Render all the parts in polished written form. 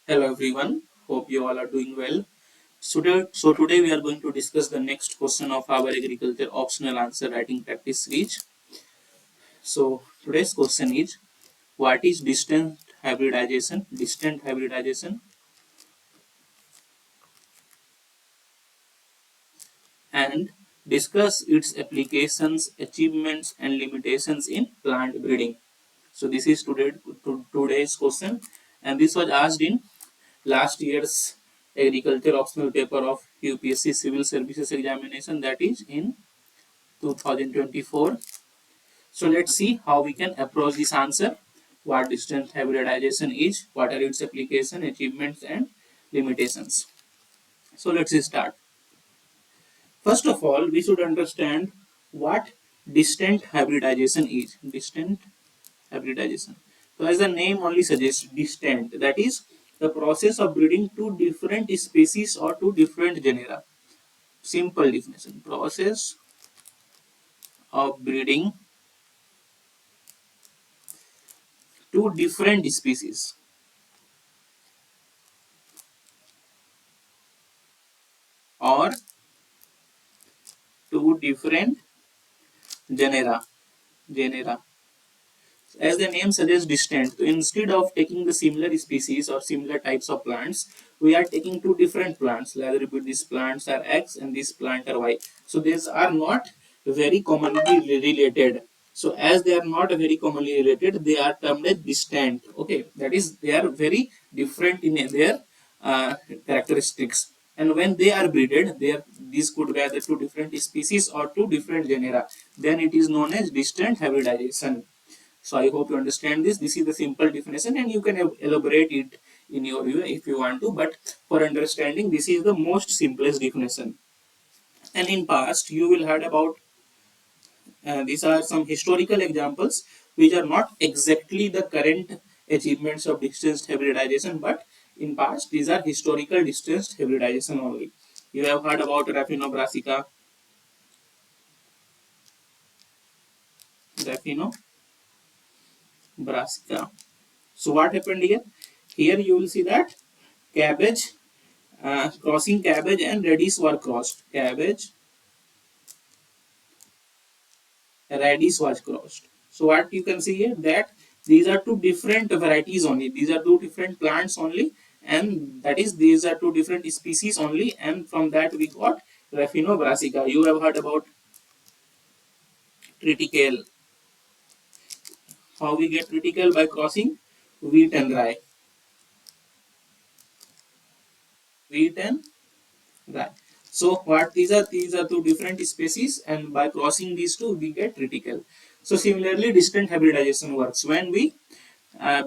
Hello everyone, hope you all are doing well. So today we are going to discuss the next question of our agriculture optional answer writing practice series. So today's question is, what is distant hybridization? Distant hybridization, and discuss its applications, achievements and limitations in plant breeding. So this is today's question, and this was asked in last year's agriculture optional paper of UPSC civil services examination, that is in 2024. So let's see how we can approach this answer. What distance hybridization is, what are its application, achievements and limitations. So let's start. First of all, we should understand what distant hybridization is. Distant hybridization. So as the name only suggests, distant, that is the process of breeding two different species or two different genera. Simple definition: process of breeding two different species or two different genera. As the name suggests, distant. So instead of taking the similar species or similar types of plants, we are taking two different plants. Let's repeat: these plants are X and this plant are Y. So these are not very commonly related. So as they are not very commonly related, they are termed as distant. Okay, that is, they are very different in their characteristics. And when they are breeded, these could be either two different species or two different genera. Then it is known as distant hybridization. So I hope you understand this. This is the simple definition, and you can elaborate it in your view if you want to. But for understanding, this is the most simplest definition. And in past, you will heard about these are some historical examples which are not exactly the current achievements of distance hybridization, but in past these are historical distance hybridization only. You have heard about Raphino brassica, Raphino brassica. So what happened here? Here you will see that cabbage, crossing cabbage and radish were crossed. Cabbage, radish was crossed. So what you can see here, that these are two different varieties only. These are two different plants only, and that is, these are two different species only. And from that we got Raphino brassica. You have heard about triticale. How we get triticale? By crossing wheat and rye. Wheat and rye. So what these are two different species, and by crossing these two we get triticale. So similarly, distant hybridization works when we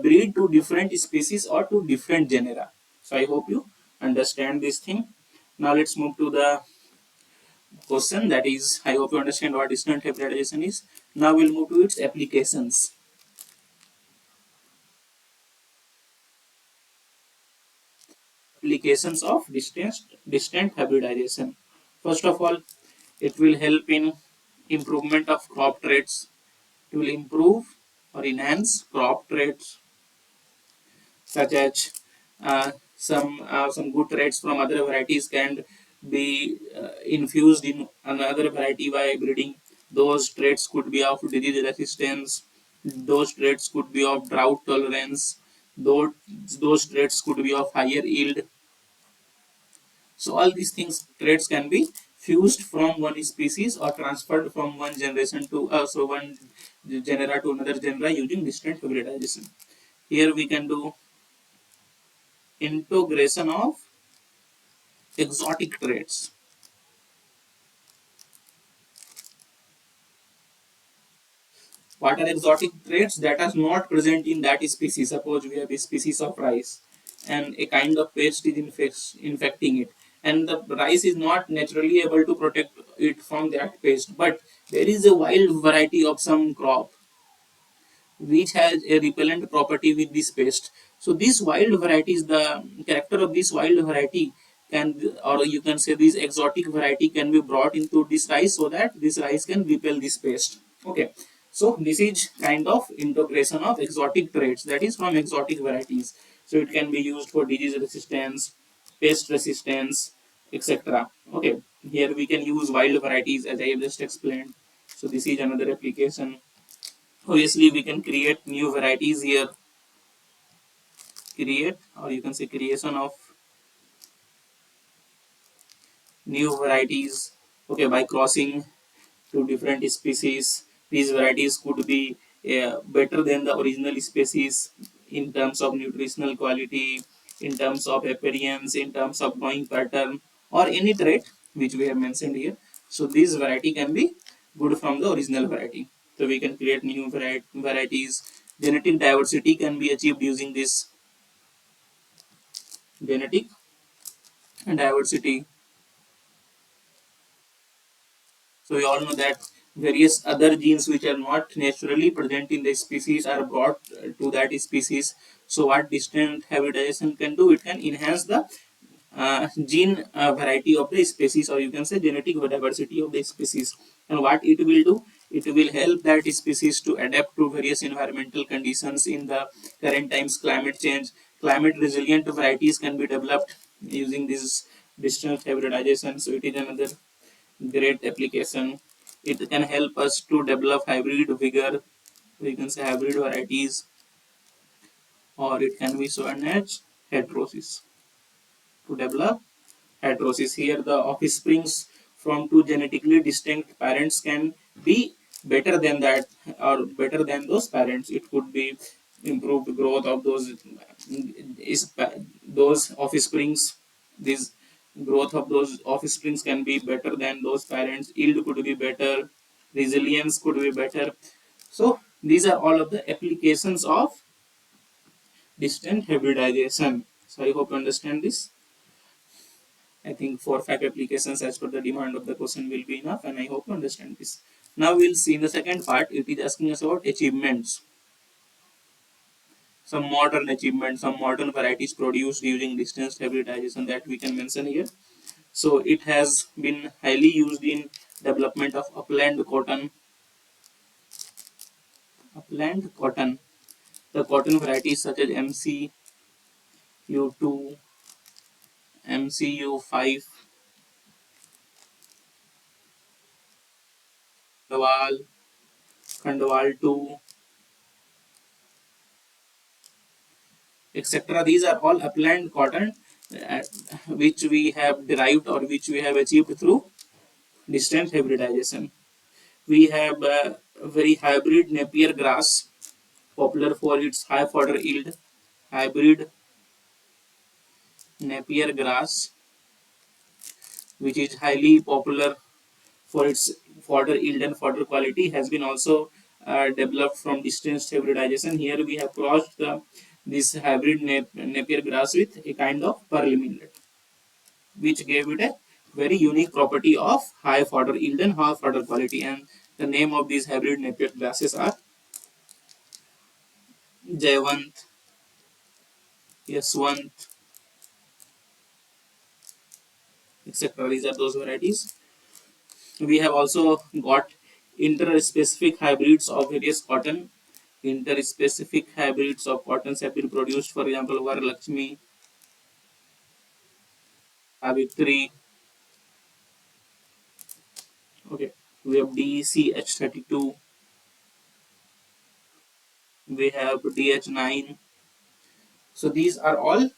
breed two different species or two different genera. So I hope you understand this thing. Now let's move to the question, that is, I hope you understand what distant hybridization is. Now we'll move to its applications. Applications of distant hybridization. First of all, it will help in improvement of crop traits. It will improve or enhance crop traits, such as some good traits from other varieties can be infused in another variety by breeding. Those traits could be of disease resistance. Those traits could be of drought tolerance. Those, those traits could be of higher yield. So all these things, traits can be fused from one species or transferred from one generation to one genera to another genera using distant hybridization. Here we can do integration of exotic traits. What are exotic traits that are not present in that species? Suppose we have a species of rice and a kind of pest is infecting it, and the rice is not naturally able to protect it from that pest, but there is a wild variety of some crop which has a repellent property with this pest. So these wild varieties, the character of this wild variety can, or you can say this exotic variety can be brought into this rice so that this rice can repel this pest. Okay. So this is kind of integration of exotic traits, that is from exotic varieties. So it can be used for disease resistance, pest resistance, etc. Okay, here we can use wild varieties as I have just explained. So this is another application. Obviously, we can create new varieties here, create, or you can say creation of new varieties, okay, by crossing two different species. These varieties could be better than the original species in terms of nutritional quality, in terms of appearance, in terms of growing pattern, or any trait which we have mentioned here. So this variety can be good from the original variety. So we can create new varieties. Genetic diversity can be achieved using this genetic diversity. So we all know that various other genes which are not naturally present in the species are brought to that species. So what distant hybridization can do, it can enhance the gene variety of the species, or you can say genetic diversity of the species. And what it will do, it will help that species to adapt to various environmental conditions in the current times, climate change. Climate resilient varieties can be developed using this distant hybridization. So it is another great application. It can help us to develop hybrid vigor, we can say hybrid varieties, or it can be shown as heterosis. To develop heterosis, here the offsprings from two genetically distinct parents can be better than that, or better than those parents. It could be improved growth of is those offsprings. This growth of those offsprings can be better than those parents. Yield could be better. Resilience could be better. So these are all of the applications of distant hybridization. So I hope you understand this. I think 4 5 applications as per the demand of the question will be enough, and I hope you understand this. Now we'll see in the second part. It is asking us about achievements, some modern achievements, some modern varieties produced using distance hybridization that we can mention here. So it has been highly used in development of upland cotton. The cotton varieties such as MCU2, MCU5, Khandwal, Khandwal 2, etc. These are all upland cotton uh, which we have derived or which we have achieved through distant hybridization. We have very hybrid Napier grass, popular for its high fodder yield. Hybrid Napier grass, which is highly popular for its fodder yield and fodder quality, has been also developed from distance hybridization. Here we have crossed this hybrid Napier grass with a kind of pearl millet, which gave it a very unique property of high fodder yield and high fodder quality. And the name of these hybrid Napier grasses are Jayavant, Yaswant, etc. These are those varieties. We have also got interspecific hybrids of various cotton. Interspecific hybrids of cottons have been produced, for example, Varalakshmi, Savitri. Okay, we have DCH32, we have DH9. So these are all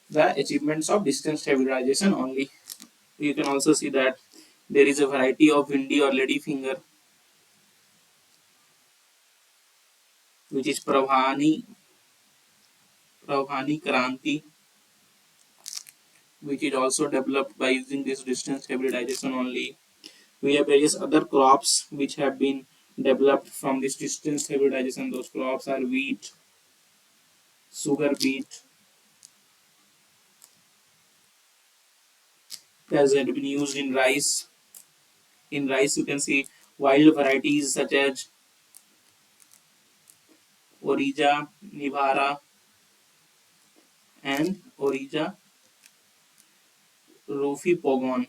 the achievements of distance stabilization only. You can also see that there is a variety of windy or ladyfinger, which is Pravani Kranti, which is also developed by using this distance stabilization only. We have various other crops which have been developed from this distance stabilization. Those crops are wheat, sugar beet, has been used in rice. In rice, you can see wild varieties such as Orija Nivara and Orija Rofi Pogon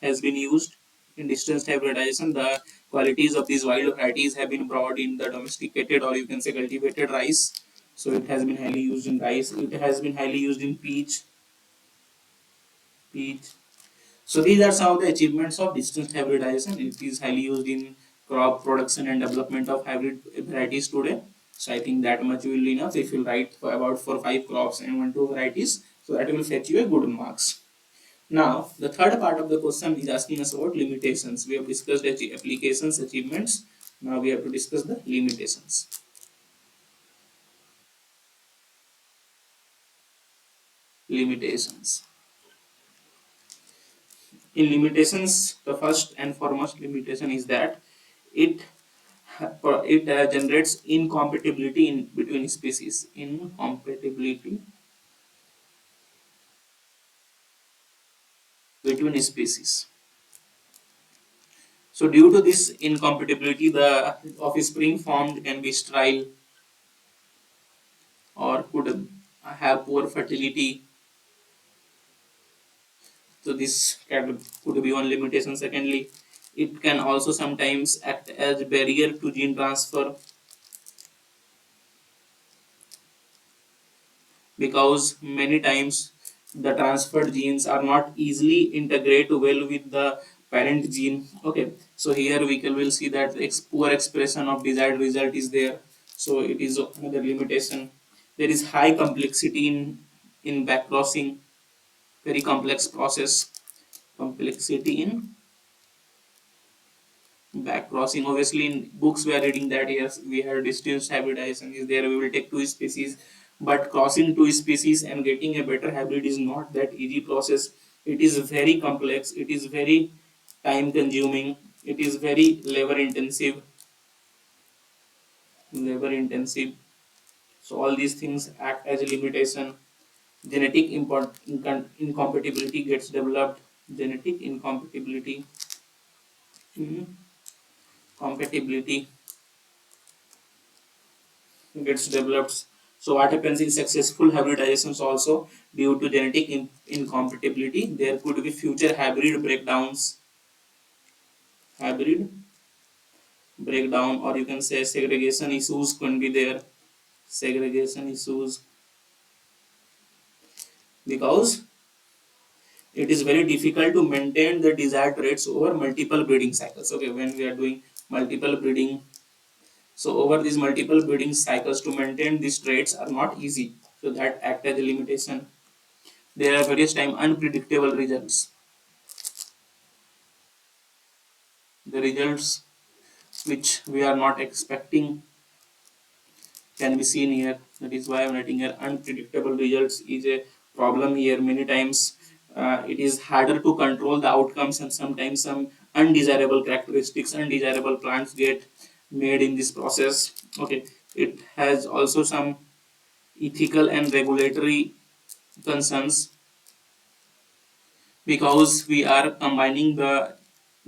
has been used in distance hybridization. The qualities of these wild varieties have been brought in the domesticated, or you can say cultivated rice. So it has been highly used in rice. It has been highly used in peach. So these are some of the achievements of distance hybridization. It is highly used in crop production and development of hybrid varieties today. So I think that much will be enough. If you write for about 4 or 5 crops and 1 2 varieties, so that will fetch you a good marks. Now the third part of the question is asking us about limitations. We have discussed applications, achievements. Now we have to discuss the limitations. Limitations. In limitations, the first and foremost limitation is that it it generates incompatibility in between species. Incompatibility between species. So due to this incompatibility, the offspring formed can be sterile or could have poor fertility. So this could be one limitation. Secondly, it can also sometimes act as barrier to gene transfer, because many times the transferred genes are not easily integrate well with the parent gene. Okay, so here we will see that poor expression of desired result is there. So it is another limitation. There is high complexity in backcrossing, very complex process. Complexity in back crossing. Obviously in books we are reading that yes, we have distance hybridization is there, we will take 2 species, but crossing 2 species and getting a better hybrid is not that easy process. It is very complex, it is very time consuming, it is very labor intensive. So all these things act as a limitation. Genetic incompatibility gets developed. Genetic incompatibility gets developed. So what happens in successful hybridizations also, due to genetic incompatibility, there could be future hybrid breakdown, or you can say segregation issues can be there. Segregation issues, because it is very difficult to maintain the desired traits over multiple breeding cycles. Okay, when we are doing multiple breeding, so over these multiple breeding cycles to maintain these traits are not easy. So that act as a limitation. There are various time unpredictable results. The results which we are not expecting can be seen here. That is why I'm writing here unpredictable results is a problem here. Many times it is harder to control the outcomes, and sometimes some undesirable characteristics, undesirable plants get made in this process. Okay, it has also some ethical and regulatory concerns, because we are combining the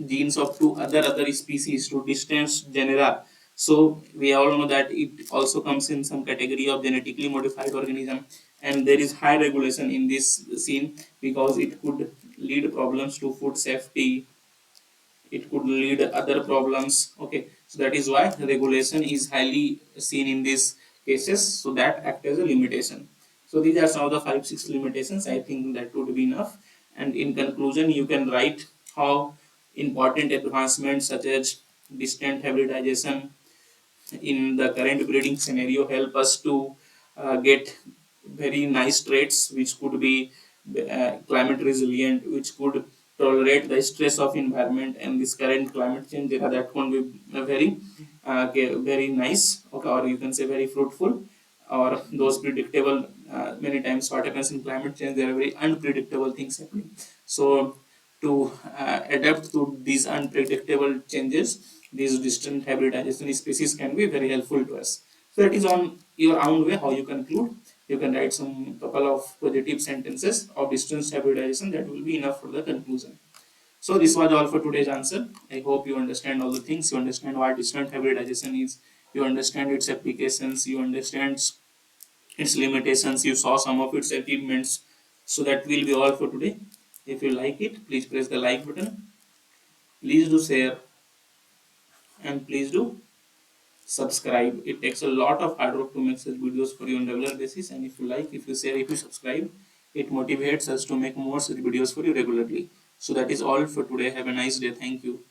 genes of two other species to distance genera. So we all know that it also comes in some category of genetically modified organism, and there is high regulation in this scene, because it could lead problems to food safety, it could lead other problems. Okay, so that is why regulation is highly seen in these cases, so that act as a limitation. So these are some of the 5 6 limitations. I think that would be enough, and in conclusion you can write how important advancements such as distant hybridization in the current breeding scenario help us to get very nice traits which could be climate resilient, which could tolerate the stress of environment and this current climate change era, that can be very very nice. Okay, or you can say very fruitful, or those predictable. Many times what happens in climate change, there are very unpredictable things happening. So to adapt to these unpredictable changes, these distant hybridization species can be very helpful to us. So that is on your own way how you conclude. You can write some couple of positive sentences of distance hybridization, that will be enough for the conclusion. So this was all for today's answer. I hope you understand all the things. You understand what distant hybridization is. You understand its applications. You understand its limitations. You saw some of its achievements. So that will be all for today. If you like it, please press the like button. Please do share. and please do subscribe. It takes a lot of hard work to make such videos for you on regular basis, and if you like, if you share, if you subscribe, it motivates us to make more such videos for you regularly. So that is all for today. Have a nice day. Thank you.